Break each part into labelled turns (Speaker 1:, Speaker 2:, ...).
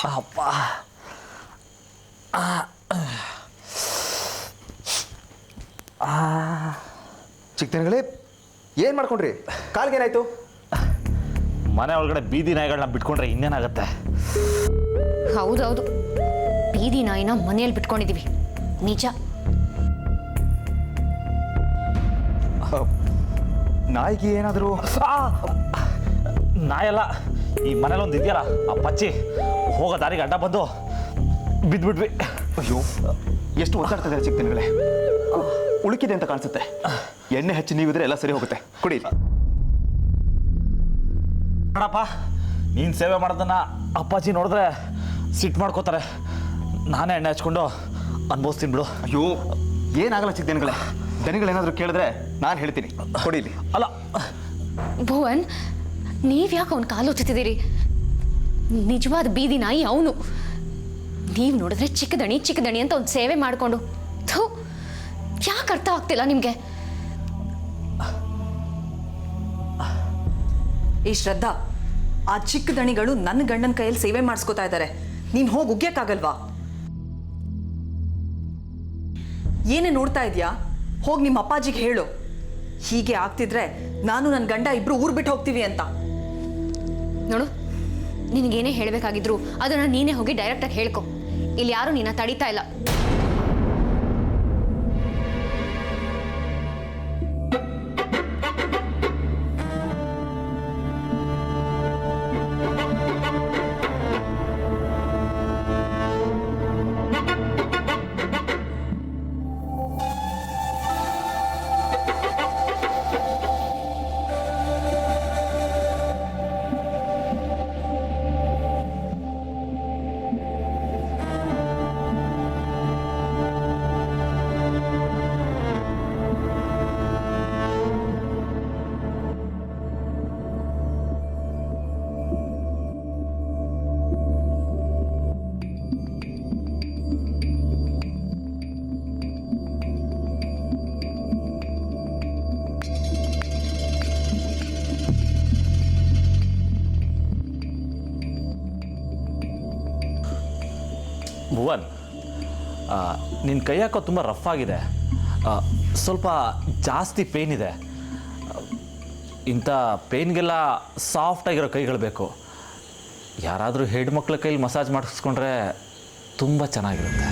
Speaker 1: ಅಪ್ಪ
Speaker 2: ಚಿಕ್ಕದನಗಳೇ ಏನು ಮಾಡ್ಕೊಂಡ್ರಿ? ಕಾಲ್ಗೇನಾಯ್ತು?
Speaker 1: ಮನೆ ಒಳಗಡೆ ಬೀದಿ ನಾಯಿಗಳನ್ನ ಬಿಟ್ಕೊಂಡ್ರೆ ಇನ್ನೇನಾಗತ್ತೆ?
Speaker 3: ಹೌದೌದು, ಬೀದಿ ನಾಯಿನ ಮನೆಯಲ್ಲಿ ಬಿಟ್ಕೊಂಡಿದೀವಿ, ನಿಜ.
Speaker 2: ನಾಯಿಗೆ ಏನಾದರೂ?
Speaker 1: ನಾಯಲ್ಲ, ಈ ಮನೇಲೊಂದು ಇದೆಯಲ್ಲ ಆ ಪಚ್ಚಿ, ಹೋಗೋ ದಾರಿಗೆ ಅಡ್ಡ ಬಂದು ಬಿದ್ದುಬಿಟ್ವಿ.
Speaker 2: ಅಯ್ಯೋ, ಎಷ್ಟು ಒತ್ತಾಡ್ತಾ ಇದ್ದಾರೆ ಚಿಕ್ಕದನಗಳೇ. ಉಳುಕಿದೆ ಅಂತ ಕಾಣಿಸುತ್ತೆ. ಎಣ್ಣೆ ಹಚ್ಚಿ ನೀವಿದ್ರೆ ಎಲ್ಲ ಸರಿ ಹೋಗುತ್ತೆ. ಕುಡಿ.
Speaker 1: ನೋಡಪ್ಪ, ನೀನು ಸೇವೆ ಮಾಡೋದನ್ನ ಅಪ್ಪಾಜಿ ನೋಡಿದ್ರೆ ಸಿಟ್ಟು ಮಾಡ್ಕೋತಾರೆ. ನಾನೇ ಎಣ್ಣೆ ಹಚ್ಕೊಂಡು ಅನ್ಭವಿಸ್ತೀನಿ ಬಿಡು.
Speaker 2: ಅಯ್ಯೋ, ಏನಾಗಲ್ಲ ಚಿಕ್ಕದನಗಳೇ. ದನಿಗಳೇನಾದರೂ ಕೇಳಿದ್ರೆ ನಾನು ಹೇಳ್ತೀನಿ. ಕುಡೀಲಿ.
Speaker 1: ಅಲ್ಲ
Speaker 3: ಭುವನ್, ನೀವ್ಯಾಕೆ ಅವ್ನ ಕಾಲು ಹೊಚ್ಚುತ್ತಿದ್ದೀರಿ? ನಿಜವಾದ ಬೀದಿ ನಾಯಿ ಅವನು. ನೀವು ನೋಡಿದ್ರೆ ಚಿಕ್ಕದಣಿ ಅಂತ ಅವ್ನು ಸೇವೆ ಮಾಡಿಕೊಂಡು, ಥೂ, ಯಾಕೆ ಅರ್ಥ ಆಗ್ತಿಲ್ಲ ನಿಮಗೆ?
Speaker 4: ಈ ಶ್ರದ್ಧಾ, ಆ ಚಿಕ್ಕ ದಣಿಗಳು ನನ್ನ ಗಂಡನ ಕೈಯಲ್ಲಿ ಸೇವೆ ಮಾಡಿಸ್ಕೋತಾ ಇದ್ದಾರೆ. ನೀನು ಹೋಗಿ ಉಗ್ಯಕ್ಕಾಗಲ್ವಾ? ಏನೇ ನೋಡ್ತಾ ಇದೆಯಾ? ಹೋಗಿ ನಿಮ್ಮ ಅಪ್ಪಾಜಿಗೆ ಹೇಳು, ಹೀಗೆ ಆಗ್ತಿದ್ರೆ ನಾನು ನನ್ನ ಗಂಡ ಇಬ್ರು ಊರು ಬಿಟ್ಟು ಹೋಗ್ತೀವಿ ಅಂತ.
Speaker 3: ನೋಡು, ನಿನಗೇನೇ ಹೇಳಬೇಕಾಗಿದ್ರು ಅದನ್ನು ನೀನೇ ಹೋಗಿ ಡೈರೆಕ್ಟಾಗಿ ಹೇಳ್ಕೊ. ಇಲ್ಲಿ ಯಾರು ನಿನ್ನ ತಡೀತಾ ಇಲ್ಲ.
Speaker 1: ಭುವನ್, ನಿನ್ನ ಕೈ ಹಾಕೋ ತುಂಬ ರಫ್ ಆಗಿದೆ. ಸ್ವಲ್ಪ ಜಾಸ್ತಿ ಪೇಯ್ನ್ ಇದೆ. ಇಂಥ ಪೇಯ್ನ್ಗೆಲ್ಲ ಸಾಫ್ಟಾಗಿರೋ ಕೈಗಳು ಬೇಕು. ಯಾರಾದರೂ ಹೆಣ್ಮಕ್ಳ ಕೈಲಿ ಮಸಾಜ್ ಮಾಡಿಸ್ಕೊಂಡ್ರೆ ತುಂಬ ಚೆನ್ನಾಗಿರುತ್ತೆ.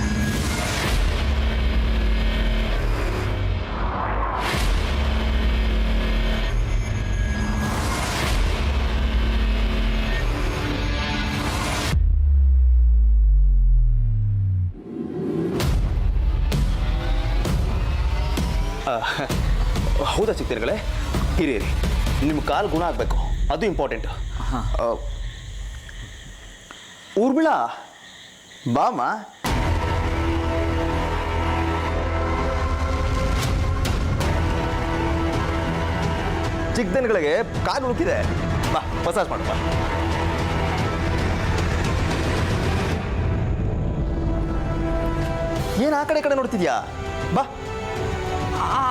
Speaker 2: ಹೌದಾ ಚಿಕ್ಕದನಗಳೇ? ಇರಿ, ನಿಮ್ಮ ಕಾಲು ಗುಣ ಆಗಬೇಕು, ಅದು ಇಂಪಾರ್ಟೆಂಟ್. ಊರ್ಬಿಳ ಬಾಮ. ಚಿಕ್ಕದನಗಳಿಗೆ ಕಾಲು ಉಳುಕಿದೆ, ಬಾ ಮಸಾಜ್ ಮಾಡು. ಬಾ. ಏನು ಆ ಕಡೆ ನೋಡ್ತಿದ್ಯಾ? ಬಾ.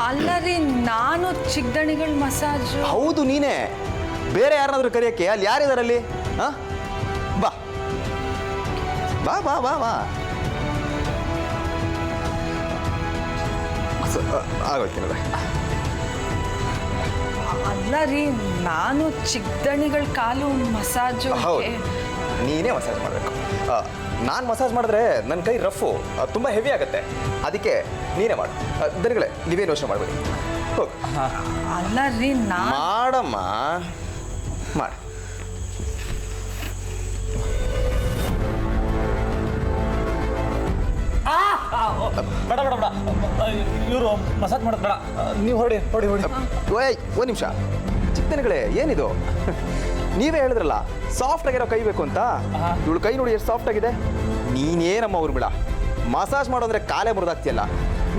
Speaker 4: ಅಲ್ಲ ರೀ, ನಾನು ಚಿಕ್ಕ ದಣಿಗಳ ಮಸಾಜ್.
Speaker 2: ಹೌದು, ನೀನೇ. ಬೇರೆ ಯಾರನ್ನಾದ್ರೂ ಕರೆಯಕ್ಕೆ ಅಲ್ಲಿ ಯಾರಿದಾರಲ್ಲಿ? ಹಾ, ಬಾ ಬಾ ಬಾ ಬಾ ಬಾ. ಆಗೋಯ್ತು.
Speaker 4: ಅಲ್ಲ ರೀ, ನಾನು ಚಿಕ್ಕ ದಣಿಗಳ ಕಾಲು ಮಸಾಜು.
Speaker 2: ಹೌದು, ನೀನೇ ಮಸಾಜ್ ಮಾಡಬೇಕು. ನಾನು ಮಸಾಜ್ ಮಾಡಿದ್ರೆ ನನ್ನ ಕೈ ರಫು, ತುಂಬ ಹೆವಿ ಆಗುತ್ತೆ. ಅದಕ್ಕೆ ನೀನೇ ಮಾಡು. ದನಿಗಳೇ, ನೀವೇನು ಯೋಚನೆ ಮಾಡಬೇಡಿ. ಹೋಗಿ.
Speaker 4: ಅಲ್ಲ ರೀ,
Speaker 2: ಮಾಡಮ್ಮ, ಮಾಡಿ.
Speaker 1: ಬೇಡ ಬೇಡ ಬೇಡ, ಇವರು ಮಸಾಜ್ ಮಾಡೋದು ಬೇಡ. ನೀವು ಹೊಡಿ ಹೊಡಿ ಹೊಡಿ.
Speaker 2: ಒಂದು ನಿಮಿಷ ಚಿಕ್ಕದನಗಳೇ, ಏನಿದು? ನೀವೇ ಹೇಳಿದ್ರಲ್ಲ ಸಾಫ್ಟ್ ಆಗಿರೋ ಕೈ ಬೇಕು ಅಂತ. ಇವಳು ಕೈ ನೋಡಿ ಎಷ್ಟು ಸಾಫ್ಟ್ ಆಗಿದೆ. ನೀನೇನಮ್ಮ ಊರ್ಬಿಳ, ಮಸಾಜ್ ಮಾಡೋದ್ರೆ ಕಾಲೇ ಮುರಿದಾಗ್ತಿಯಲ್ಲ.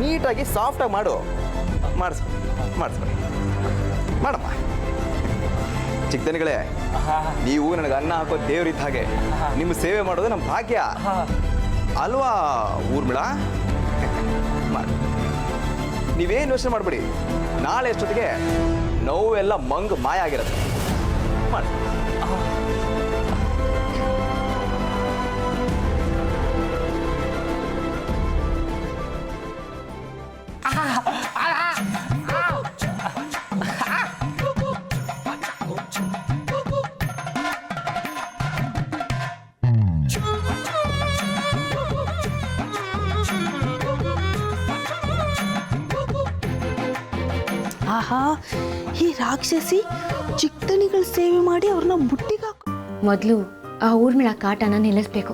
Speaker 2: ನೀಟಾಗಿ ಸಾಫ್ಟಾಗಿ ಮಾಡು. ಮಾಡಿಸ್ಕೊಳ್ಳಿ ಮಾಡಮ್ಮ. ಚಿಕ್ಕದನಗಳೇ, ನೀವು ನನಗೆ ಅನ್ನ ಹಾಕೋ ದೇವ್ರಿದ್ದ ಹಾಗೆ. ನಿಮ್ಮ ಸೇವೆ ಮಾಡೋದು ನಮ್ಮ ಭಾಗ್ಯ ಅಲ್ವಾ ಊರ್ಮಿಳ? ಮಾಡಿ. ನೀವೇನು ಯೋಚನೆ ಮಾಡಬೇಡಿ. ನಾಳೆ ಅಷ್ಟೊತ್ತಿಗೆ ನೋವೆಲ್ಲ ಮಾಯ ಆಗಿರುತ್ತೆ. ಮಾಡಿ.
Speaker 5: ಈ ರಾಕ್ಷಸಿ ಚಿಕ್ಕದಣಿಗಳ ಸೇವೆ ಮಾಡಿ ಅವ್ರನ್ನ ಬುಟ್ಟಿಗೆ ಹಾಕೋ.
Speaker 3: ಮೊದಲು ಆ ಊರ್ಮಿಳ ಕಾಟನ ನಿಲ್ಲಿಸ್ಬೇಕು.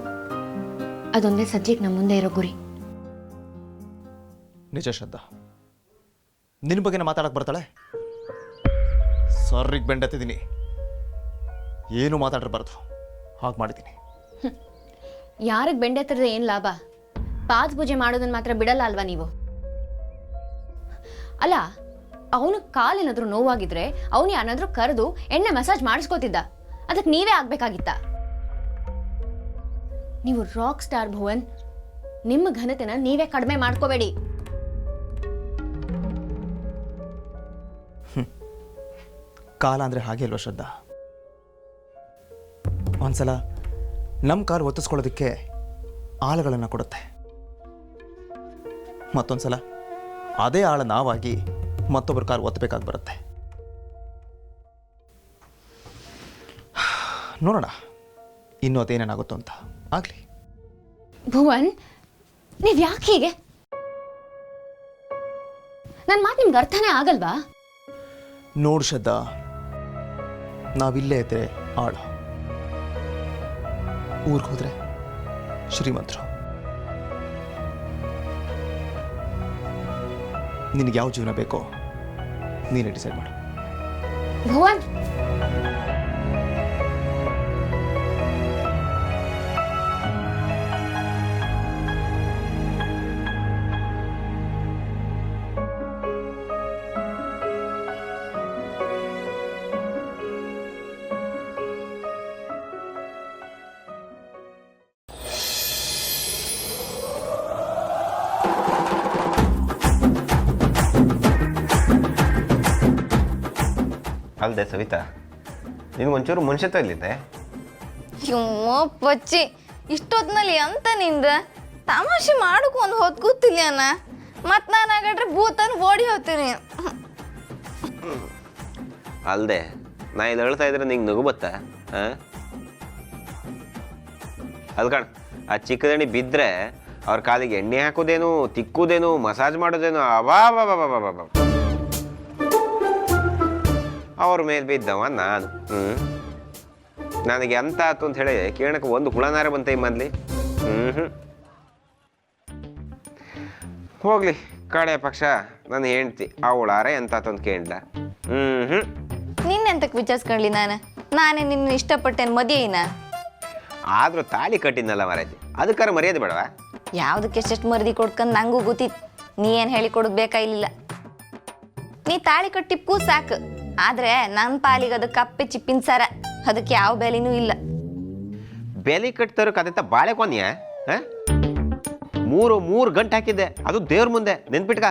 Speaker 3: ಅದೊಂದೇ ಸದ್ಯಕ್ಕೆ ನಮ್ಮ ಮುಂದೆ ಇರೋ ಗುರಿ.
Speaker 2: ನಿಜ ಶ್ರದ್ಧಾ, ನಿನ್ನ ಬಗ್ಗೆನೇ ಮಾತಾಡಕ್ಕೆ ಬರ್ತಾಳೆ? ಸರ್ರಿಗೆ ಬೆಂಡತ್ತಿದ್ದೀನಿ, ಏನು ಮಾತಾಡಿರಬಾರ್ದು, ಹಾಗೆ ಮಾಡಿದ್ದೀನಿ.
Speaker 3: ಯಾರಿಗೆ ಬೆಂಡೆತ್ತರದ ಏನು ಲಾಭ? ಪಾದ ಪೂಜೆ ಮಾಡೋದನ್ನ ಮಾತ್ರ ಬಿಡಲ್ಲ ಅಲ್ವಾ ನೀವು? ಅಲ್ಲ, ಅವನು ಕಾಲೇನಾದ್ರೂ ನೋವಾಗಿದ್ರೆ ಅವನು ಯಾರಾದ್ರೂ ಕರೆದು ಎಣ್ಣೆ ಮಸಾಜ್ ಮಾಡಿಸ್ಕೋತಿದ್ದ. ಅದಕ್ಕೆ ನೀವೇ ಆಗ್ಬೇಕಾಗಿತ್ತ? ನೀವು ರಾಕ್ ಸ್ಟಾರ್ ಭುವನ್, ನಿಮ್ಮ ಘನತೆನ ನೀವೇ ಕಡಿಮೆ ಮಾಡ್ಕೋಬೇಡಿ.
Speaker 2: ಕಾಲ ಅಂದರೆ ಹಾಗೆ ಅಲ್ವಾ ಶ್ರದ್ಧಾ? ಒಂದ್ಸಲ ನಮ್ಮ ಕಾಲು ಒತ್ತಿಸ್ಕೊಳ್ಳೋದಕ್ಕೆ ಆಳುಗಳನ್ನು ಕೊಡುತ್ತೆ, ಮತ್ತೊಂದ್ಸಲ ಅದೇ ಆಳ ನಾವಾಗಿ ಮತ್ತೊಬ್ಬರ ಕಾಲು ಒತ್ತಬೇಕಾಗಿ ಬರುತ್ತೆ. ನೋಡೋಣ ಇನ್ನೂ ಅದೇನೇನಾಗುತ್ತೋ ಅಂತ. ಆಗಲಿ.
Speaker 3: ಭುವನ್, ನೀವ್ ಯಾಕೆ ಹೀಗೆ? ನನ್ನ ಮಾತು ನಿಮ್ಗೆ ಅರ್ಥನೇ ಆಗಲ್ವಾ?
Speaker 2: ನೋಡು ಶ್ರದ್ಧಾ, ನಾವಿಲ್ಲೇ ಇದ್ದರೆ ಆಳು, ಊರಿಗೆ ಹೋದ್ರೆ ಶ್ರೀಮಂತರು. ನಿನಗೆ ಯಾವ ಜೀವನ ಬೇಕೋ ನೀನೇ ಡಿಸೈಡ್ ಮಾಡು.
Speaker 3: ಭುವನ್,
Speaker 6: ಅಲ್ಲದೆ ಸವಿತಾ, ನಿನಗೊಂಚೂರು ಮನುಷ್ಯತ್ವ ಇಲ್ಲಿದೆ?
Speaker 7: ಯಮ್ಮೋ ಪಚ್ಚಿ, ಇಷ್ಟೊತ್ತಿನಲ್ಲಿ ಅಂತ ನಿಂದ ತಮಾಷೆ ಮಾಡೋಕೆ ಒಂದು ಹೊತ್ತು ಗೊತ್ತಿಲ್ಲ ಅಣ್ಣ. ಮತ್ತು ನಾನು ಹಾಗಾದ್ರೆ ಭೂತನ ಓಡಿ ಹೋಗ್ತೀನಿ.
Speaker 6: ಅಲ್ಲದೆ ನಾ ಇಲ್ಲಿ ಹೇಳ್ತಾ ಇದ್ರೆ ನಿಂಗೆ ನಗು ಬತ್ತಾ? ಹಾಂ, ಅದು ಕಣ, ಆ ಚಿಕ್ಕದಣಿ ಬಿದ್ದರೆ ಅವ್ರ ಕಾಲಿಗೆ ಎಣ್ಣೆ ಹಾಕೋದೇನು, ತಿಕ್ಕುದೇನು, ಮಸಾಜ್ ಮಾಡೋದೇನು, ಅಬಾಬಾಬಾಬಾಬಾಬ ಅವ್ರ ಮೇಲೆ ಬಿದ್ದವ ನಾನು. ನನಗೆ ಎಂತ ಆಯ್ತು ಅಂತ ಹೇಳಿ ಕೇಳಕ್ಕೆ ಒಂದು ಹುಳನಾರ ಬಂತ ಈ ಮೊದಲಿ. ಹೋಗ್ಲಿ, ಕಡೆ ಪಕ್ಷ ನನ್ನ ಹೆಂಡ್ತಿ ಅವಳಾರ ಎಂತ ಆತು ಅಂತ ಕೇಳ್ದ.
Speaker 7: ನಿನ್ನೆಂತಕ್ಕೆ ವಿಚಾರಿಸ್ಕೊಳ್ಳಿ ನಾನೇ ನಿನ್ನ ಇಷ್ಟಪಟ್ಟೇನು ಮದುವೆನ.
Speaker 6: ಆದರೂ ತಾಳಿ ಕಟ್ಟಿದ್ನಲ್ಲ ಮರೈತಿ, ಅದಕ್ಕಾರ ಮರ್ಯಾದೆ ಬೇಡವಾ?
Speaker 7: ಯಾವುದಕ್ಕೆ ಎಷ್ಟೆಷ್ಟು ಮರದಿ ಕೊಡ್ಕೊಂಡು ನಂಗೂ ಗೊತ್ತಿತ್ತು. ನೀ ಏನು ಹೇಳಿ ಕೊಡೋದು ಬೇಕಾಗಿಲ್ಲ. ನೀ ತಾಳಿ ಕಟ್ಟಿಪ್ಪೂ ಸಾಕು, ಆದರೆ ನನ್ನ ಪಾಲಿಗೆ ಅದು ಕಪ್ಪೆ ಚಿಪ್ಪಿನ ಸರ, ಅದಕ್ಕೆ ಯಾವ ಬೆಲೆನೂ ಇಲ್ಲ.
Speaker 6: ಬೆಲೆ ಕಟ್ತರಕ್ಕೆ ಅದೆಂತ ಬಾಳೆ ಕೊನೆಯ? ಮೂರು ಗಂಟೆ ಹಾಕಿದ್ದೆ, ಅದು ದೇವ್ರ ಮುಂದೆ, ನೆನ್ಪಿಟ್ಕ.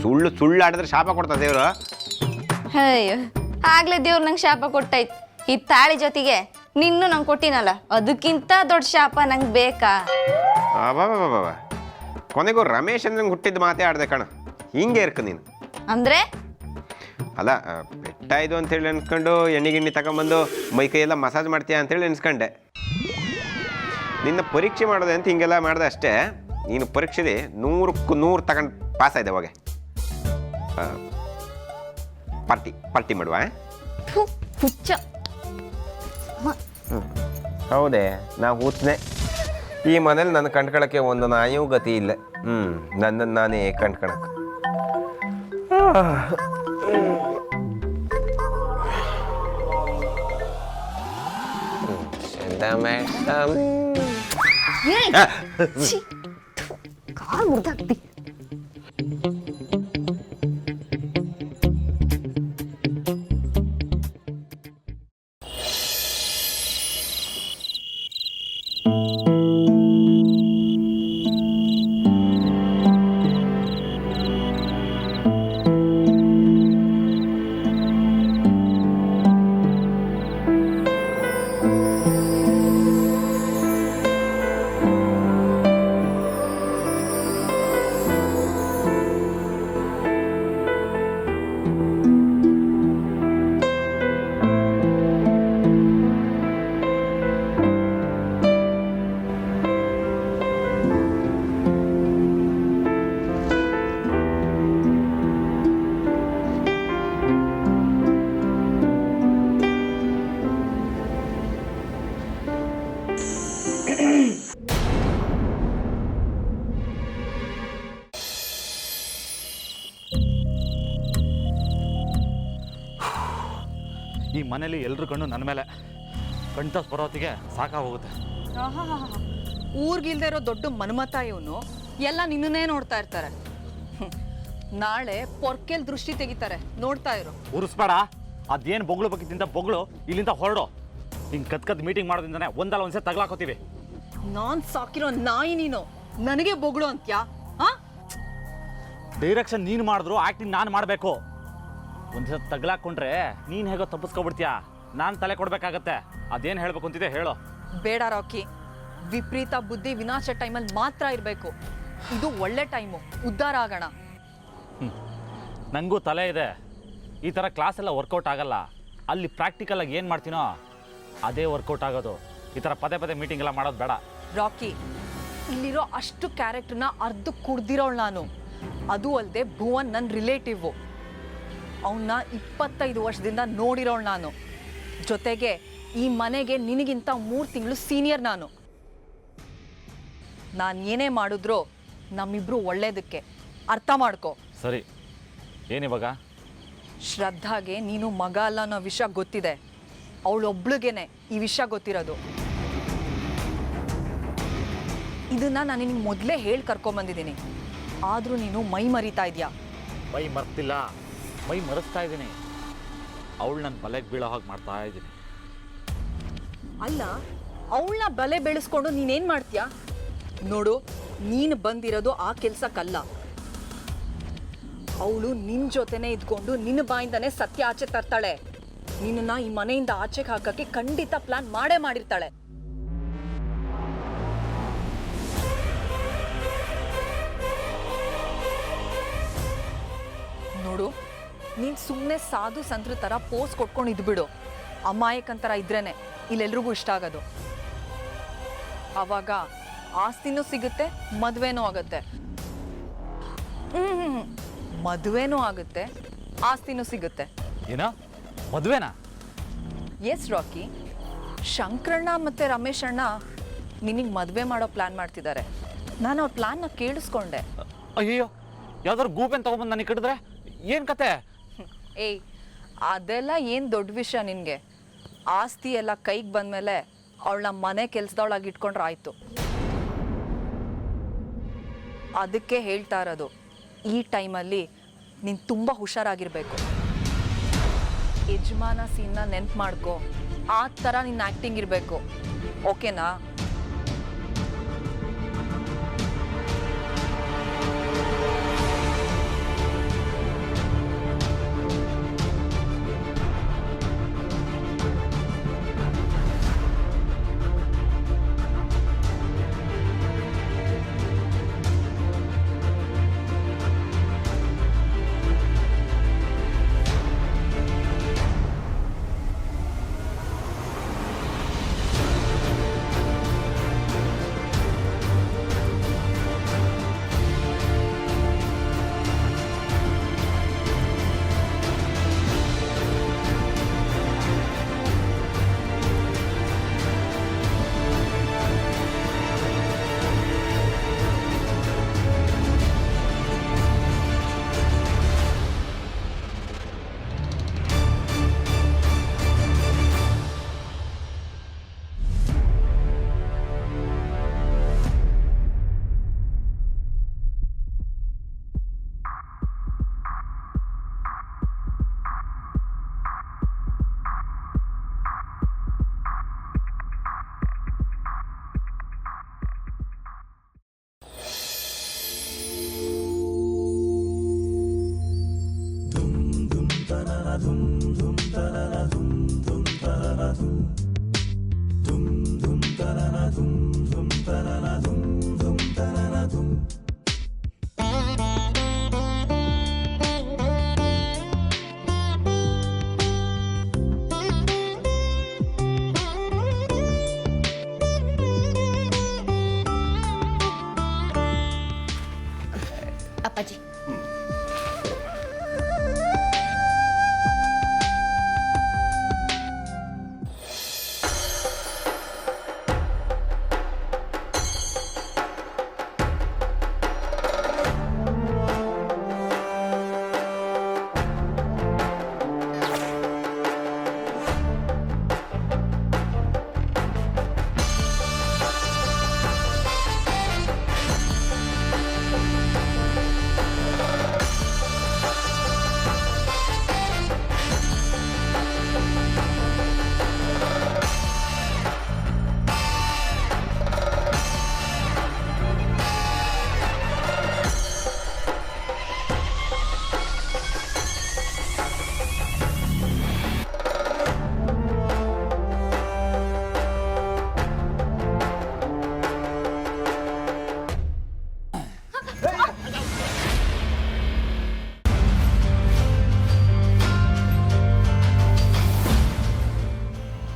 Speaker 6: ಸುಳ್ಳು ಆಡಿದ್ರೆ ಶಾಪ ಕೊಡ್ತಾ ದೇವ್ರು.
Speaker 7: ಅಯ್ಯೋ, ಆಗ್ಲೇ ದೇವ್ರು ನಂಗೆ ಶಾಪ ಕೊಟ್ಟಾಯ್ತು. ಈ ತಾಳಿ ಜೊತೆಗೆ ನಿನ್ನೂ ನಂಗೆ ಕೊಟ್ಟಿನಲ್ಲ, ಅದಕ್ಕಿಂತ ದೊಡ್ಡ ಶಾಪ ನಂಗೆ ಬೇಕಾ?
Speaker 6: ಬಾಬಾ, ಕೊನೆಗೂ ರಮೇಶ್ ಅಂದ್ರೆ ಹುಟ್ಟಿದ ಮಾತೇ ಆಡ್ದೆ ಕಣ. ಹಿಂಗೆ ಇರ್ಕ ನೀನು
Speaker 7: ಅಂದ್ರೆ?
Speaker 6: ಅಲ್ಲ, ಪೆಟ್ಟಾಯ್ದು ಅಂತೇಳಿ ಅನ್ಸ್ಕೊಂಡು ಎಣ್ಣೆ ಗಿಣ್ಣಿ ತಗೊಂಬಂದು ಮೈ ಕೈಯೆಲ್ಲ ಮಸಾಜ್ ಮಾಡ್ತೀಯ ಅಂತೇಳಿ ಅನ್ಸ್ಕೊಂಡೆ. ನಿನ್ನ ಪರೀಕ್ಷೆ ಮಾಡೋದೆ ಅಂತ ಹಿಂಗೆಲ್ಲ ಮಾಡಿದೆ ಅಷ್ಟೇ. ನೀನು ಪರೀಕ್ಷೆಲಿ 100ಕ್ಕೆ 100 ತಗೊಂಡು ಪಾಸ್ ಆಯ್ದೆ. ಅವಾಗೆ ಪಾರ್ಟಿ ಮಾಡುವ?
Speaker 7: ಹುಚ್ಚ.
Speaker 6: ಹೌದೇ, ನಾ ಹುಚ್ಚನೆ. ಈ ಮನೇಲಿ ನನ್ನ ಕಂಡ್ಕೊಳಕ್ಕೆ ಒಂದು ನಾಯೂ ಗತಿ ಇಲ್ಲ. ನನ್ನನ್ನು ನಾನೇ ಕಂಡ್ಕೊಳಕ್ಕೆ.
Speaker 7: ಕಾಲ್ ಮುರ್ದಾಕ್ತಿ.
Speaker 1: ಮನೇಲಿ ಎಲ್ರ ಕಣ್ಣು ನನ್ನ ಮೇಲೆ ಕಣ್ತಸ್ ಬರೋತ್ತಿಗೆ ಸಾಕಾಗೋಗುತ್ತೆ.
Speaker 4: ಊರ್ಗಿಲ್ದೇ ಇರೋ ದೊಡ್ಡ ಮನ್ಮತ ಇವನು, ಎಲ್ಲ ನಿನ್ನನ್ನೇ ನೋಡ್ತಾ ಇರ್ತಾರೆ. ನಾಳೆ ಪೊರ್ಕೆಲ್ ದೃಷ್ಟಿ ತೆಗಿತಾರೆ, ನೋಡ್ತಾ ಇರು.
Speaker 1: ಉರಿಸ್ಬೇಡ, ಅದೇನು ಬೊಗಳು ಬೇಕಿದ್ದಿಂದ ಬೊಗಳು, ಇಲ್ಲಿಂದ ಹೊರಡು. ಹಿಂಗೆ ಕತ್ ಮೀಟಿಂಗ್ ಮಾಡೋದ್ರಿಂದಾನೆ ಒಂದಲ್ಲ ಒಂದ್ಸರಿ ತಗ್ಲಾಕೋತೀವಿ.
Speaker 4: ನಾನ್ ಸಾಕಿರೋ ನಾಯಿ ನೀನು, ನನಗೆ ಬೊಗಳು ಅಂತ್ಯಾ?
Speaker 1: ಡೈರೆಕ್ಷನ್ ನೀನು ಮಾಡಿದ್ರು ಆ್ಯಕ್ಟಿಂಗ್ ನಾನು ಮಾಡಬೇಕು. ಒಂದ್ಸಲ ತಗ್ಲಾಕೊಂಡ್ರೆ ನೀನು ಹೇಗೋ ತಪ್ಪಿಸ್ಕೊಬಿಡ್ತೀಯಾ, ನಾನು ತಲೆ ಕೊಡಬೇಕಾಗತ್ತೆ. ಅದೇನು ಹೇಳಬೇಕು ಅಂತಿದೆ ಹೇಳು.
Speaker 4: ಬೇಡ ರಾಕಿ, ವಿಪರೀತ ಬುದ್ಧಿ ವಿನಾಶ ಟೈಮಲ್ಲಿ ಮಾತ್ರ ಇರಬೇಕು. ಇದು ಒಳ್ಳೆ ಟೈಮು, ಉದ್ಧಾರ ಆಗೋಣ.
Speaker 1: ನನಗೂ ತಲೆ ಇದೆ. ಈ ಥರ ಕ್ಲಾಸೆಲ್ಲ ವರ್ಕೌಟ್ ಆಗಲ್ಲ. ಅಲ್ಲಿ ಪ್ರಾಕ್ಟಿಕಲಾಗಿ ಏನು ಮಾಡ್ತೀನೋ ಅದೇ ವರ್ಕೌಟ್ ಆಗೋದು. ಈ ಥರ ಪದೇ ಪದೇ ಮೀಟಿಂಗ್ ಎಲ್ಲ ಮಾಡೋದು ಬೇಡ.
Speaker 4: ರಾಕಿ, ಇಲ್ಲಿರೋ ಅಷ್ಟು ಕ್ಯಾರೆಕ್ಟರ್ನ ಅರ್ಧ ಕುಡ್ದಿರೋಳು ನಾನು. ಅದು ಅಲ್ಲದೆ ಭುವನ್ ನನ್ನ ರಿಲೇಟಿವ್. ಅವನ್ನ 25 ವರ್ಷದಿಂದ ನೋಡಿರೋಳು ನಾನು. ಜೊತೆಗೆ ಈ ಮನೆಗೆ ನಿನಗಿಂತ 3 ತಿಂಗಳು ಸೀನಿಯರ್ ನಾನು. ಏನೇ ಮಾಡಿದ್ರು ನಮ್ಮಿಬ್ರು ಒಳ್ಳೇದಕ್ಕೆ, ಅರ್ಥ ಮಾಡ್ಕೊ.
Speaker 1: ಸರಿ, ಏನಿವಾಗ?
Speaker 4: ಶ್ರದ್ಧಾಗೆ ನೀನು ಮಗ ಅಲ್ಲ ಅನ್ನೋ ವಿಷಯ ಗೊತ್ತಿದೆ. ಅವಳೊಬ್ಳಿಗೇನೆ ಈ ವಿಷಯ ಗೊತ್ತಿರೋದು. ಇದನ್ನ ನಾನು ನಿನಗೆ ಮೊದಲೇ ಹೇಳಿ ಕರ್ಕೊಂಬಂದಿದ್ದೀನಿ. ಆದರೂ ನೀನು ಮೈ ಮರಿತಾ ಇದೆಯಾ?
Speaker 1: ಮೈ ಮರ್ತಿಲ್ಲ, ಮೈ ಮರೆಸ್ತಾ ಇದ್ದೀನಿ. ಅವಳು ನನ್ನ ಬಲೆಗೆ ಬೀಳೋ ಹಾಗೆ ಮಾಡ್ತಾ ಇದ್ದೀನಿ.
Speaker 4: ಅಲ್ಲ, ಅವಳನ್ನ ಬಲೆ ಬೆಳೆಸ್ಕೊಂಡು ನೀನೇನು ಮಾಡ್ತೀಯಾ? ನೋಡು, ನೀನು ಬಂದಿರೋದು ಆ ಕೆಲ್ಸಕ್ಕಲ್ಲ. ಅವಳು ನಿನ್ನ ಜೊತೆನೇ ಇದ್ಕೊಂಡು ನಿನ್ನ ಬಾಯಿಂದಾನೆ ಸತ್ಯ ಆಚೆ ತರ್ತಾಳೆ. ನಿನ್ನನ್ನ ಈ ಮನೆಯಿಂದ ಆಚೆಗೆ ಹಾಕಕ್ಕೆ ಖಂಡಿತ ಪ್ಲಾನ್ ಮಾಡೇ ಮಾಡಿರ್ತಾಳೆ. ನೋಡು, ನೀನು ಸುಮ್ಮನೆ ಸಾಧು ಸಂತರ ಥರ ಪೋಸ್ ಕೊಟ್ಕೊಂಡು ಇದ್ಬಿಡು. ಅಮಾಯಕಂತರ ಇದ್ರೇನೆ ಇಲ್ಲೆಲ್ರಿಗೂ ಇಷ್ಟ ಆಗೋದು. ಆವಾಗ ಆಸ್ತಿನೂ ಸಿಗುತ್ತೆ, ಮದುವೆನೂ ಆಗುತ್ತೆ. ಮದುವೆನೂ ಆಗುತ್ತೆ, ಆಸ್ತಿನೂ ಸಿಗುತ್ತೆ.
Speaker 1: ಏನೋ ಮದುವೆನಾ?
Speaker 4: ಎಸ್ ರಾಕಿ, ಶಂಕರಣ್ಣ ಮತ್ತು ರಮೇಶ್ ಅಣ್ಣ ನಿನಗೆ ಮದುವೆ ಮಾಡೋ ಪ್ಲ್ಯಾನ್ ಮಾಡ್ತಿದ್ದಾರೆ. ನಾನು ಅವ್ರ ಪ್ಲ್ಯಾನ್ನ ಕೇಳಿಸ್ಕೊಂಡೆ.
Speaker 1: ಅಯ್ಯೋ, ಯಾವ್ದಾದ್ರು ಗೂಬೆನ್ ತೊಗೊಂಬಂದು ನನಗೆ ಕಟ್ಟಿದ್ರೆ ಏನು ಕತೆ?
Speaker 4: ಏಯ್, ಅದೆಲ್ಲ ಏನು ದೊಡ್ಡ ವಿಷಯ ನಿನಗೆ. ಆಸ್ತಿ ಎಲ್ಲ ಕೈಗೆ ಬಂದಮೇಲೆ ಅವಳನ್ನ ಮನೆ ಕೆಲಸದವಳಾಗಿ ಇಟ್ಕೊಂಡ್ರೆ ಆಯಿತು. ಅದಕ್ಕೆ ಹೇಳ್ತಾ ಇರೋದು, ಈ ಟೈಮಲ್ಲಿ ನೀನು ತುಂಬ ಹುಷಾರಾಗಿರಬೇಕು. ಯಜಮಾನ ಸೀನ್ನ ನೆನ್ಪು ಮಾಡ್ಕೊ, ಆ ಥರ ನಿನ್ನ ಆ್ಯಕ್ಟಿಂಗ್ ಇರಬೇಕು. ಓಕೆನಾ?
Speaker 3: ಅಪ್ಪಾಜಿ,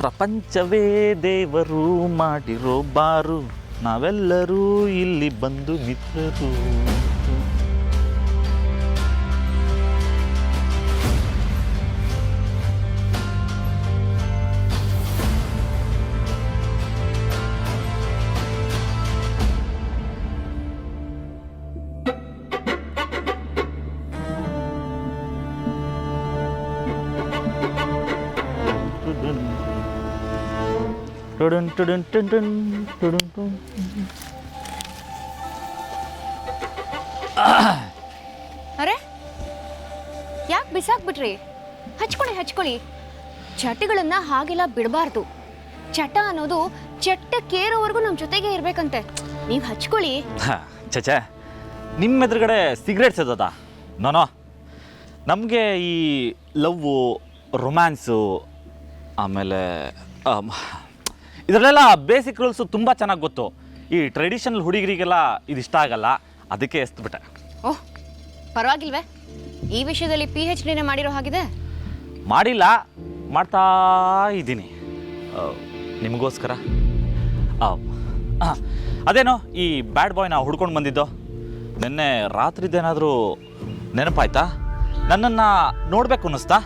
Speaker 1: ಪ್ರಪಂಚವೇ ದೇವರು ಮಾಡಿರೋ ಬಾರು, ನಾವೆಲ್ಲರೂ ಇಲ್ಲಿ ಬಂದು ಮಿತ್ರರು. ಟುಡುನ್ ಟುಡುನ್ ಟುನ್ ಟುನ್ ಟುಡುನ್ ಟುನ್.
Speaker 3: ಅರೆ ಯಾಕೆ ಬಿಸಾಕ್ಬಿಟ್ರಿ? ಹಚ್ಕೊಳ್ಳಿ. ಚಟಗಳನ್ನ ಹಾಗೆಲ್ಲ ಬಿಡಬಾರ್ದು. ಚಟ ಅನ್ನೋದು ಚಟ್ಟಕ್ಕೇರೋವರೆಗೂ ನಮ್ಮ ಜೊತೆಗೆ ಇರ್ಬೇಕಂತೆ. ನೀವು ಹಚ್ಕೊಳ್ಳಿ.
Speaker 1: ಚಚೆ, ನಿಮ್ಮ ಎದುರುಗಡೆ ಸಿಗರೇಟ್ ಸೇದೋದಾ? ನೋನೋ, ನಮಗೆ ಈ ಲವ್ವು, ರೊಮ್ಯಾನ್ಸು, ಆಮೇಲೆ ಇದರಲ್ಲೆಲ್ಲ ಬೇಸಿಕ್ ರೂಲ್ಸು ತುಂಬ ಚೆನ್ನಾಗಿ ಗೊತ್ತು. ಈ ಟ್ರೆಡಿಷನಲ್ ಹುಡುಗರಿಗೆಲ್ಲ ಇದಿಷ್ಟ ಆಗಲ್ಲ, ಅದಕ್ಕೆ ಎಸ್ಬಿಟ್ಟೆ.
Speaker 3: ಓಹ್, ಪರವಾಗಿಲ್ವೇ? ಈ ವಿಷಯದಲ್ಲಿ PhD ಮಾಡಿರೋ ಹಾಗಿದೆ.
Speaker 1: ಮಾಡಿಲ್ಲ, ಮಾಡ್ತಾ ಇದ್ದೀನಿ ನಿಮಗೋಸ್ಕರ. ಅದೇನೋ ಈ ಬ್ಯಾಡ್ ಬಾಯ್ನ ಹುಡ್ಕೊಂಡು ಬಂದಿದ್ದು, ನಿನ್ನೆ ರಾತ್ರಿದೇನಾದರೂ ನೆನಪಾಯ್ತಾ? ನನ್ನನ್ನು ನೋಡಬೇಕು ಅನ್ನಿಸ್ತಾ?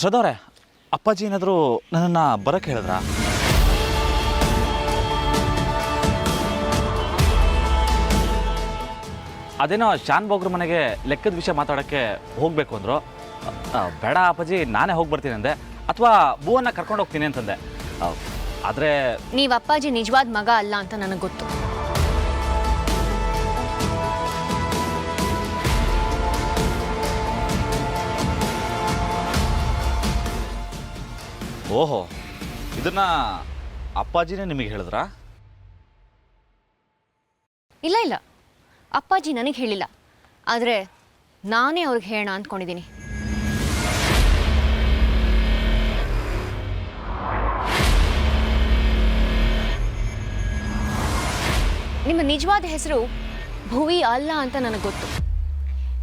Speaker 1: ಶ್ರದ್ಧವ್ರೆ, ಅಪ್ಪಾಜಿ ಏನಾದರೂ ನನ್ನನ್ನು ಬರೋಕ್ಕೆ ಹೇಳಿದ್ರಾ? ಅದೇನೋ ಶಾನ್ ಬೋಗ್ರ ಮನೆಗೆ ಲೆಕ್ಕದ ವಿಷಯ ಮಾತಾಡೋಕ್ಕೆ ಹೋಗಬೇಕು ಅಂದರು. ಬೇಡ ಅಪ್ಪಾಜಿ, ನಾನೇ ಹೋಗಿ ಬರ್ತೀನಿ ಅಂದೆ. ಅಥವಾ ಭುವನ್ನ ಕರ್ಕೊಂಡು ಹೋಗ್ತೀನಿ ಅಂತಂದೆ. ಆದರೆ
Speaker 3: ನೀವು ಅಪ್ಪಾಜಿ ನಿಜವಾದ ಮಗ ಅಲ್ಲ ಅಂತ ನನಗೆ ಗೊತ್ತು.
Speaker 1: ಓಹೋ, ಇದನ್ನ ಅಪ್ಪಾಜಿನೇ ನಿಮಗೆ ಹೇಳಿದ್ರಾ?
Speaker 3: ಇಲ್ಲ, ಅಪ್ಪಾಜಿ ನನಗೆ ಹೇಳಿಲ್ಲ. ಆದರೆ ನಾನೇ ಅವ್ರಿಗೆ ಹೇಳೋಣ ಅಂದ್ಕೊಂಡಿದ್ದೀನಿ. ನಿಮ್ಮ ನಿಜವಾದ ಹೆಸರು ಭುವಿ ಅಲ್ಲ ಅಂತ ನನಗೆ ಗೊತ್ತು.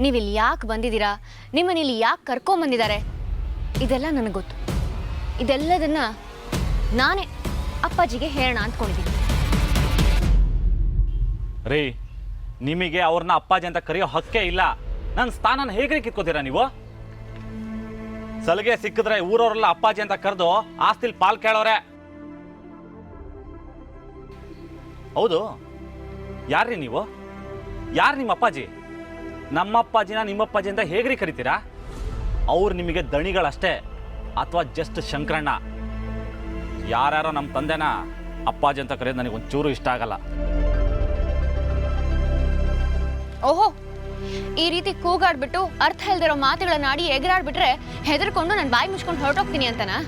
Speaker 3: ನೀವಿಲ್ಲಿ ಯಾಕೆ ಬಂದಿದ್ದೀರಾ, ನಿಮ್ಮನ್ನಿಲ್ಲಿ ಯಾಕೆ ಕರ್ಕೊಂಬಂದಿದ್ದಾರೆ, ಇದೆಲ್ಲ ನನಗೆ ಗೊತ್ತು. ಇದೆಲ್ಲದನ್ನ ನಾನೇ ಅಪ್ಪಾಜಿಗೆ ಹೇಳೋಣ ಅಂದ್ಕೊಂಡಿದ್ದೀನಿ.
Speaker 1: ರೀ, ನಿಮಗೆ ಅವ್ರನ್ನ ಅಪ್ಪಾಜಿ ಅಂತ ಕರೆಯೋ ಹಕ್ಕೇ ಇಲ್ಲ. ನನ್ನ ಸ್ಥಾನನ ಹೇಗೆ ಕಿತ್ಕೋತೀರಾ ನೀವು? ಸಲಿಗೆ ಸಿಕ್ಕಿದ್ರೆ ಊರವರೆಲ್ಲ ಅಪ್ಪಾಜಿ ಅಂತ ಕರೆದು ಆಸ್ತಿಲ್ ಪಾಲ್ ಕೇಳೋರೆ. ಹೌದು, ಯಾರ್ರೀ ನೀವು? ಯಾರು ನಿಮ್ಮ ಅಪ್ಪಾಜಿ? ನಮ್ಮ ಅಪ್ಪಾಜಿನ ನಿಮ್ಮ ಅಪ್ಪಾಜಿ ಅಂತ ಹೇಗ್ರಿ ಕರಿತೀರಾ? ಅವ್ರು ನಿಮಗೆ ದಣಿಗಳಷ್ಟೇ, ಅಥವಾ ಜಸ್ಟ್ ಶಂಕರಣ್ಣ. ಯಾರ್ಯಾರೋ ನಮ್ಮ ತಂದೆನ ಅಪ್ಪಾಜಿ ಅಂತ ಕರೆಯೋದು ನನಗೆ ಒಂಚೂರು ಇಷ್ಟ ಆಗಲ್ಲ.
Speaker 3: ಓಹೋ, ಈ ರೀತಿ ಕೂಗಾಡ್ಬಿಟ್ಟು ಅರ್ಥ ಇಲ್ದಿರೋ ಮಾತುಗಳನ್ನ ಆಡಿ ಎಗರಾಡ್ಬಿಟ್ರೆ ಹೆದರ್ಕೊಂಡು ನಾನು ಬಾಯಿ ಮುಚ್ಕೊಂಡು ಹೊರಟೋಗ್ತೀನಿ ಅಂತನಾ?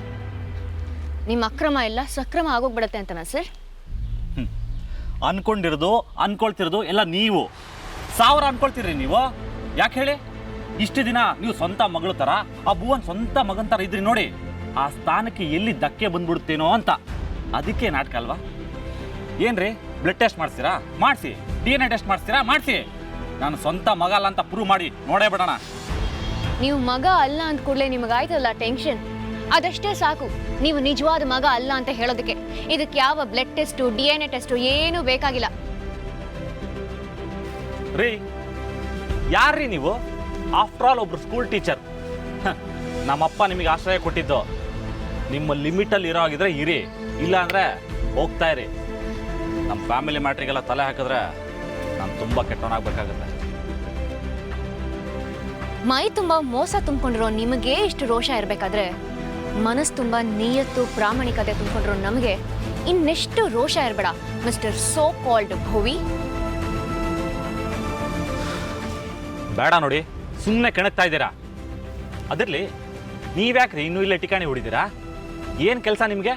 Speaker 3: ನಿಮ್ಮ ಅಕ್ರಮ ಎಲ್ಲ ಸಕ್ರಮ ಆಗೋಗ್ಬಿಡತ್ತೆ ಅಂತನಾ ಸರ್?
Speaker 1: ಅನ್ಕೊಳ್ತಿರೋದು ಎಲ್ಲ ನೀವು. 1000 ಅನ್ಕೊಳ್ತೀರಿ ನೀವು. ಯಾಕೆ ಹೇಳಿ? ಇಷ್ಟು ದಿನ ನೀವು ಸ್ವಂತ ಮಗಳು ಥರ, ಆ ಭುವನ್ ಸ್ವಂತ ಮಗನ ಥರ ಇದ್ರಿ ನೋಡಿ. ಆ ಸ್ಥಾನಕ್ಕೆ ಎಲ್ಲಿ ಧಕ್ಕೆ ಬಂದ್ಬಿಡ್ತೇನೋ ಅಂತ. ಅದಕ್ಕೆ ನಾಟಕ ಅಲ್ವಾ? ಏನ್ರಿ, ಬ್ಲಡ್ ಟೆಸ್ಟ್ ಮಾಡಿಸ್ತೀರಾ? ಮಾಡಿಸಿ. DNA ಟೆಸ್ಟ್ ಮಾಡಿಸ್ತೀರಾ? ಮಾಡಿಸಿ. ನಾನು ಸ್ವಂತ ಮಗ ಅಲ್ಲ ಅಂತ ಪ್ರೂವ್ ಮಾಡಿ ನೋಡೇ ಬಿಡೋಣ.
Speaker 3: ನೀವು ಮಗ ಅಲ್ಲ ಅಂದ ಕೂಡಲೇ ನಿಮಗಾಯ್ತಲ್ಲ ಟೆನ್ಷನ್, ಅದಷ್ಟೇ ಸಾಕು ನೀವು ನಿಜವಾದ ಮಗ ಅಲ್ಲ ಅಂತ ಹೇಳೋದಕ್ಕೆ. ಇದಕ್ಕೆ ಯಾವ ಬ್ಲಡ್ ಟೆಸ್ಟು, DNA ಟೆಸ್ಟು ಏನೂ ಬೇಕಾಗಿಲ್ಲ.
Speaker 1: ರೀ, ಯಾರ್ರೀ ನೀವು? ಆಫ್ಟರ್ ಆಲ್ ಒಬ್ರು ಸ್ಕೂಲ್ ಟೀಚರ್. ನಮ್ಮಪ್ಪ ನಿಮಗೆ ಆಶ್ರಯ ಕೊಟ್ಟಿದ್ದು. ನಿಮ್ಮ ಲಿಮಿಟಲ್ಲಿ ಇರೋ ಆಗಿದ್ರೆ ಇರಿ, ಇಲ್ಲ ಅಂದರೆ ಹೋಗ್ತಾ ಇರಿ. ನಮ್ಮ ಫ್ಯಾಮಿಲಿ ಮ್ಯಾಟ್ರಿಗೆಲ್ಲ ತಲೆ ಹಾಕಿದ್ರೆ ನಾನು ತುಂಬ ಕೆಟ್ಟವನಾಗಬೇಕಾಗುತ್ತೆ.
Speaker 3: ಮೈ ತುಂಬ ಮೋಸ ತುಂಬಿಕೊಂಡಿರೋ ನಿಮಗೆ ಇಷ್ಟು ರೋಷ ಇರಬೇಕಾದ್ರೆ ಮನಸ್ಸು ತುಂಬ ನಿಯತ್ತು ಪ್ರಾಮಾಣಿಕತೆ ತುಂಬಿಕೊಂಡ್ರು ನಮಗೆ ಇನ್ನೆಷ್ಟು ರೋಷ ಇರಬೇಡ ಮಿಸ್ಟರ್ ಸೋ ಕಾಲ್ಡ್ ಭುವಿ.
Speaker 1: ಬೇಡ ನೋಡಿ, ಸುಮ್ಮನೆ ಕೆಣಕ್ತಾ ಇದ್ದೀರಾ. ಅದರಲ್ಲಿ ನೀವ್ಯಾಕ್ರಿ ಇನ್ನೂ ಇಲ್ಲೇ ಟಿಕಾಣಿ ಹೊಡಿದ್ದೀರಾ? ಏನು ಕೆಲಸ ನಿಮಗೆ?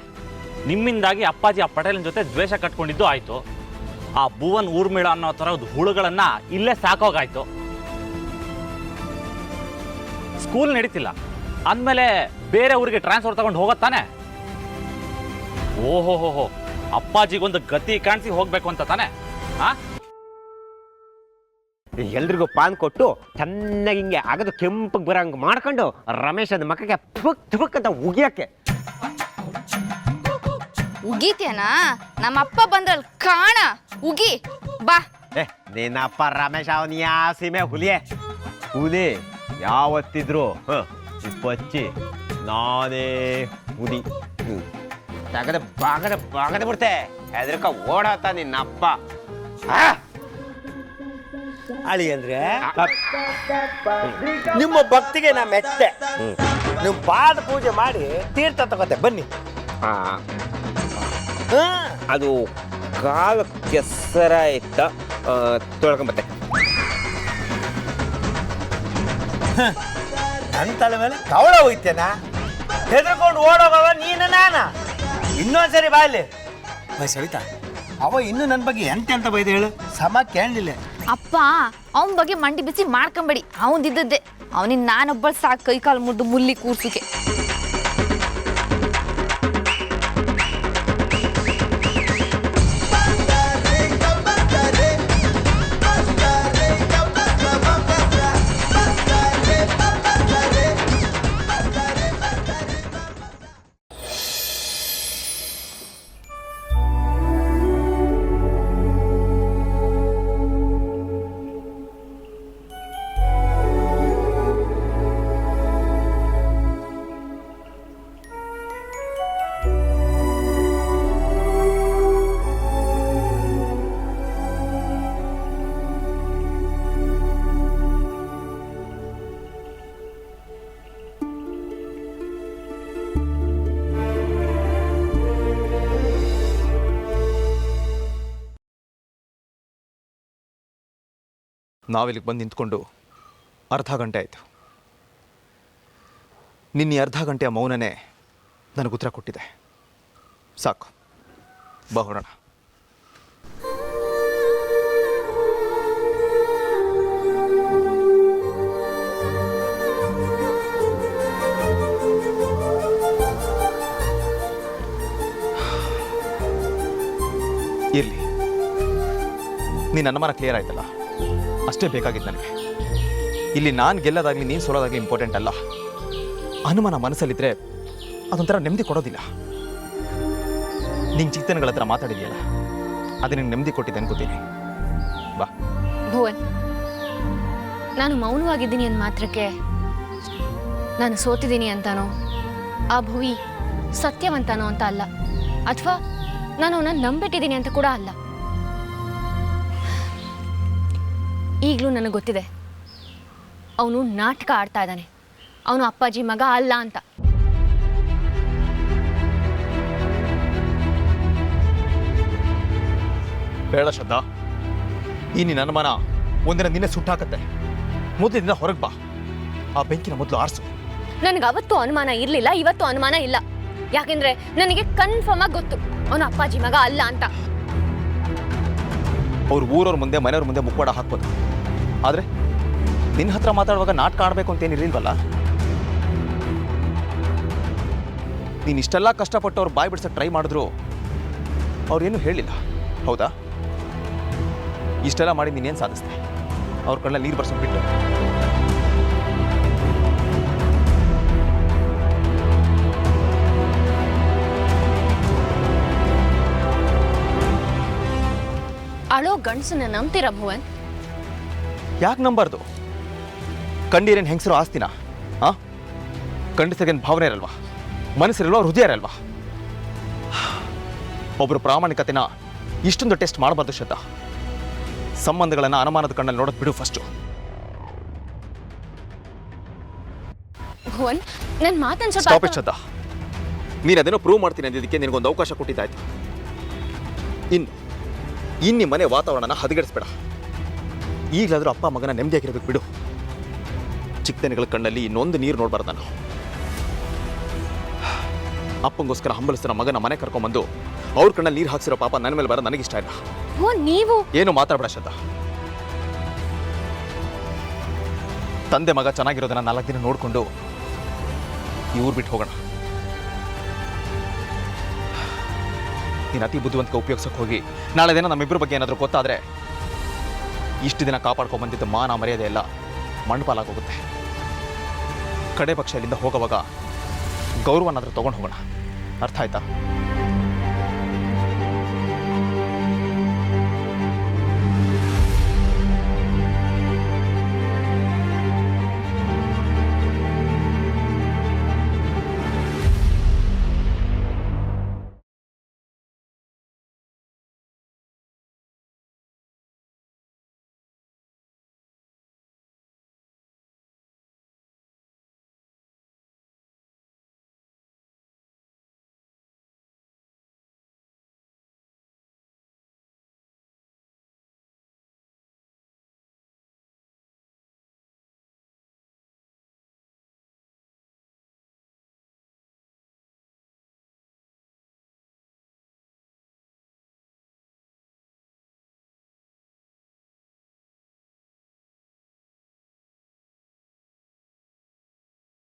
Speaker 1: ನಿಮ್ಮಿಂದಾಗಿ ಅಪ್ಪಾಜಿ ಆ ಪಟೇಲನ ಜೊತೆ ದ್ವೇಷ ಕಟ್ಕೊಂಡಿದ್ದು ಆಯಿತು. ಆ ಭುವನ್ ಊರ್ಮಿಳ ಅನ್ನೋ ಥರದ ಹುಳುಗಳನ್ನು ಇಲ್ಲೇ ಸಾಕೋಗಾಯ್ತು. ಸ್ಕೂಲ್ ನಡೀತಿಲ್ಲ ಅಂದಮೇಲೆ ಬೇರೆ ಊರಿಗೆ ಟ್ರಾನ್ಸ್ಫರ್ ತಗೊಂಡು ಹೋಗೋತ್ತಾನೆ? ಓಹೋ, ಅಪ್ಪಾಜಿಗೊಂದು ಗತಿ ಕಾಣಿಸಿ ಹೋಗ್ಬೇಕು ಅಂತ ತಾನೆ? ಹಾ,
Speaker 6: ಎಲ್ರಿಗೂ ಪಾನ್ ಕೊಟ್ಟು ಚೆನ್ನಾಗಿ ಹಿಂಗೆ ಆಗದು ಕೆಂಪಗೆ ಬರಂಗೆ ಮಾಡ್ಕೊಂಡು ರಮೇಶನ ಮಕ್ಕಕ್ಕೆ ಥುಕ್ ಅಂತ ಉಗಿಯಕ್ಕೆ.
Speaker 7: ಉಗಿತ್ಯಾನ? ನಮ್ಮಪ್ಪ ಬಂದ್ರಲ್ ಕಾಣ, ಉಗಿ ಬಾ.
Speaker 6: ನಿನ್ನಪ್ಪ ರಮೇಶ್ ಅವನ್ ಯಾವ ಸೀಮೆ ಹುಲಿ ಯಾವತ್ತಿದ್ರು ಪಚ್ಚಿ ನಾನೇ ಹುಲಿ ಬಾಗದ ಬಿಡ್ತೆ. ಹೆದರ್ಕ ಓಡಾತ ನಿನ್ನಪ್ಪ.
Speaker 8: ಅಳಿ ಅಂದ್ರೆ ನಿಮ್ಮ ಭಕ್ತಿಗೆ ನಾ ಮೆಚ್ಚೆ. ನೀವು ಪಾದ ಪೂಜೆ ಮಾಡಿ ತೀರ್ಥ ತಗೋತೆ ಬನ್ನಿ.
Speaker 6: ಅದು ಕಾಲ ಕೆಸರ ಇತ್ತ ತೊಳ್ಕೊಂಬತ್ತೆ.
Speaker 8: ನನ್ನ ತಲೆ ಮೇಲೆ ಕವಳ ಹೋಯ್ತೇನ? ಹೆದರ್ಕೊಂಡು ಓಡೋಗವ ನೀನು ನಾನ? ಇನ್ನೊಂದ್ಸರಿ ಬಾಯಲ್ಲಿ ಸವಿತಾ, ಅವ ಇನ್ನು ನನ್ನ ಬಗ್ಗೆ ಎಂತ ಬೈದು ಹೇಳು, ಸಮ ಕೇಳಲಿಲ್ಲ.
Speaker 7: ಅಪ್ಪ ಅವನ ಬಗ್ಗೆ ಮಂಡಿ ಬಿಸಿ ಮಾಡ್ಕೊಂಬೇಡಿ, ಅವನಿದ್ದದ್ದೇ. ಅವನಿಗೆ ನಾನೊಬ್ಬಳು ಸಾಕು ಕೈ ಕಾಲು ಮುದ್ದು ಮುಲ್ಲಿ ಕೂರ್ಸಿಕೆ.
Speaker 2: ನಾವಿಲ್ಲಿಗೆ ಬಂದು ನಿಂತ್ಕೊಂಡು ಅರ್ಧ ಗಂಟೆ ಆಯಿತು. ನಿನ್ನೆ ಅರ್ಧ ಗಂಟೆಯ ಮೌನನೇ ನನಗೆ ಉತ್ತರ ಕೊಟ್ಟಿದೆ. ಸಾಕು, ಬಾ ಹೊರಡೋಣ. ಇರಲಿ, ನೀನು ಅನುಮಾನ ಕ್ಲಿಯರ್ ಆಯ್ತಲ್ಲ, ಅಷ್ಟೇ ಬೇಕಾಗಿತ್ತು ನನಗೆ. ಇಲ್ಲಿ ನಾನು ಗೆಲ್ಲೋದಾಗಲಿ ನೀನು ಸೋಲೋದಾಗಲಿ ಇಂಪಾರ್ಟೆಂಟ್ ಅಲ್ಲ. ಅನುಮಾನ ಮನಸ್ಸಲ್ಲಿದ್ದರೆ ಅದೊಂಥರ ನೆಮ್ಮದಿ ಕೊಡೋದಿಲ್ಲ. ನಿಂಗೆ ಚಿಂತನೆಗಳ ಹತ್ರ ಮಾತಾಡಿದೆಯಲ್ಲ, ಅದು ನಿಂಗೆ ನೆಮ್ಮದಿ ಕೊಟ್ಟಿದ್ದೆ ಅನ್ಕೋತೀನಿ. ಬಾ.
Speaker 3: ಭುವನ್, ನಾನು ಮೌನವಾಗಿದ್ದೀನಿ ಅಂದ ಮಾತ್ರಕ್ಕೆ ನಾನು ಸೋತಿದ್ದೀನಿ ಅಂತಾನೋ, ಆ ಭುವಿ ಸತ್ಯವಂತಾನೋ ಅಂತ ಅಲ್ಲ, ಅಥವಾ ನಾನು ಅವನನ್ನು ನಂಬಿಟ್ಟಿದ್ದೀನಿ ಅಂತ ಕೂಡ ಅಲ್ಲ. ಈಗಲೂ ನನಗೆ ಗೊತ್ತಿದೆ, ಅವನು ನಾಟಕ ಆಡ್ತಾ ಇದ್ದಾನೆ. ಅವನು ಅಪ್ಪಾಜಿ ಮಗ ಅಲ್ಲ ಅಂತ.
Speaker 2: ಬೇಡ ಶ್ರದ್ಧಾ, ಈ ನಿನ್ನ ಅನುಮಾನ ಒಂದಿನ ನಿನ್ನೆ ಸುಟ್ಟಾಕತ್ತೆ. ಮೊದಲಿನಿಂದ ಹೊರಗೆ ಬಾ. ಆ ಬೆಂಕಿನ ಮೊದಲು ಆರಿಸು.
Speaker 3: ನನಗೆ ಅವತ್ತು ಅನುಮಾನ ಇರಲಿಲ್ಲ, ಇವತ್ತು ಅನುಮಾನ ಇಲ್ಲ. ಯಾಕೆಂದ್ರೆ ನನಗೆ ಕನ್ಫರ್ಮ್ ಆಗಿ ಗೊತ್ತು ಅವನು ಅಪ್ಪಾಜಿ ಮಗ ಅಲ್ಲ ಅಂತ.
Speaker 2: ಅವ್ರು ಊರವ್ರ ಮುಂದೆ ಮನೆಯವ್ರ ಮುಂದೆ ಮುಖವಾಡ ಹಾಕ್ಬೋದು, ಆದರೆ ನಿನ್ನ ಹತ್ರ ಮಾತಾಡುವಾಗ ನಾಟಕ ಆಡಬೇಕು ಅಂತೇನಿರಲಿಲ್ವಲ್ಲ. ನೀನು ಇಷ್ಟೆಲ್ಲ ಕಷ್ಟಪಟ್ಟು ಅವ್ರು ಬಾಯಿ ಬಿಡ್ಸಕ್ಕೆ ಟ್ರೈ ಮಾಡಿದ್ರು ಅವ್ರೇನು ಹೇಳಿಲ್ಲ, ಹೌದಾ? ಇಷ್ಟೆಲ್ಲ ಮಾಡಿ ನೀನೇನು ಸಾಧಿಸ್ದೆ? ಅವ್ರ ಕಣ್ಣಲ್ಲಿ ನೀರು ಬರ್ಸೋದು ಬಿಟ್ಟು.
Speaker 3: ಅಳೋ ಗಂಡಸನ್ನ ನಂಬ್ತೀರಾ ಭುವನ್?
Speaker 2: ಯಾಕೆ ನಂಬಾರ್ದು? ಕಂಡೀರೇನು ಹೆಂಗಸರು ಆಸ್ತಿನ? ಹಾಂ, ಖಂಡಿಸಗೇನು ಭಾವನೆ ಇರಲ್ವಾ? ಮನಸ್ಸಿರಲ್ವಾ? ಹೃದಯ ಇರಲ್ವಾ? ಒಬ್ಬರು ಪ್ರಾಮಾಣಿಕತೆನ ಇಷ್ಟೊಂದು ಟೆಸ್ಟ್ ಮಾಡಬಾರ್ದು ಶ್ರದ್ಧಾ. ಸಂಬಂಧಗಳನ್ನು ಅನುಮಾನದ ಕಣ್ಣಲ್ಲಿ ನೋಡೋದು ಬಿಡು ಫಸ್ಟು.
Speaker 3: ಭುವನ್, ನನ್ನ ಮಾತನ್ನು
Speaker 2: ಸ್ಟಾಪ್ ಇಟ್ ಶ್ರದ್ಧಾ. ನೀನು ಅದನ್ನು ಪ್ರೂವ್ ಮಾಡ್ತೀನಿ ಅಂದಿದ್ದಕ್ಕೆ ನಿನಗೊಂದು ಅವಕಾಶ ಕೊಟ್ಟಿದ್ದಾಯ್ತು. ಇನ್ನು ಮನೆ ವಾತಾವರಣನ ಹದಗೆಡಿಸ್ಬೇಡ. ಈಗಲಾದರೂ ಅಪ್ಪ ಮಗನ ನೆಮ್ಮದಿಯಾಗಿರ್ಬೇಕು ಬಿಡು. ಚಿಕ್ಕದನಿಗಳ ಕಣ್ಣಲ್ಲಿ ಇನ್ನೊಂದು ನೀರು ನೋಡ್ಬಾರ್ದು ನಾನು. ಅಪ್ಪಂಗೋಸ್ಕರ ಹಂಬಲಿಸಿರೋ ಮಗನ ಮನೆ ಕರ್ಕೊಂಬಂದು ಅವ್ರ ಕಣ್ಣಲ್ಲಿ ನೀರು ಹಾಕ್ಸಿರೋ ಪಾಪ ನನ್ನ ಮೇಲೆ ಬರೋ ನನಗಿಷ್ಟ ಇಲ್ಲ.
Speaker 3: ನೀವು
Speaker 2: ಏನು ಮಾತಾಡಬೇಡ ಶ್ರದ್ಧಾ. ತಂದೆ ಮಗ ಚೆನ್ನಾಗಿರೋದನ್ನ 4 ದಿನ ನೋಡಿಕೊಂಡು ಈ ಊರು ಬಿಟ್ಟು ಹೋಗೋಣ. ನೀನು ಅತಿ ಬುದ್ಧಿವಂತಿಕೆ ಉಪಯೋಗಿಸೋಕೆ ಹೋಗಿ ನಾಳೆ ದಿನ ನಮ್ಮಿಬ್ಬರ ಬಗ್ಗೆ ಏನಾದರೂ ಗೊತ್ತಾದರೆ ಇಷ್ಟು ದಿನ ಕಾಪಾಡ್ಕೊಂಡು ಬಂದಿದ್ದ ಮಾನ ಮರ್ಯಾದೆ ಎಲ್ಲ ಮಣ್ಪಾಲಾಗೋಗುತ್ತೆ. ಕಡೆ ಪಕ್ಷ ಇಲ್ಲಿಂದ ಹೋಗೋವಾಗ ಗೌರವನಾದರೂ ತೊಗೊಂಡು ಹೋಗೋಣ. ಅರ್ಥ ಆಯ್ತಾ?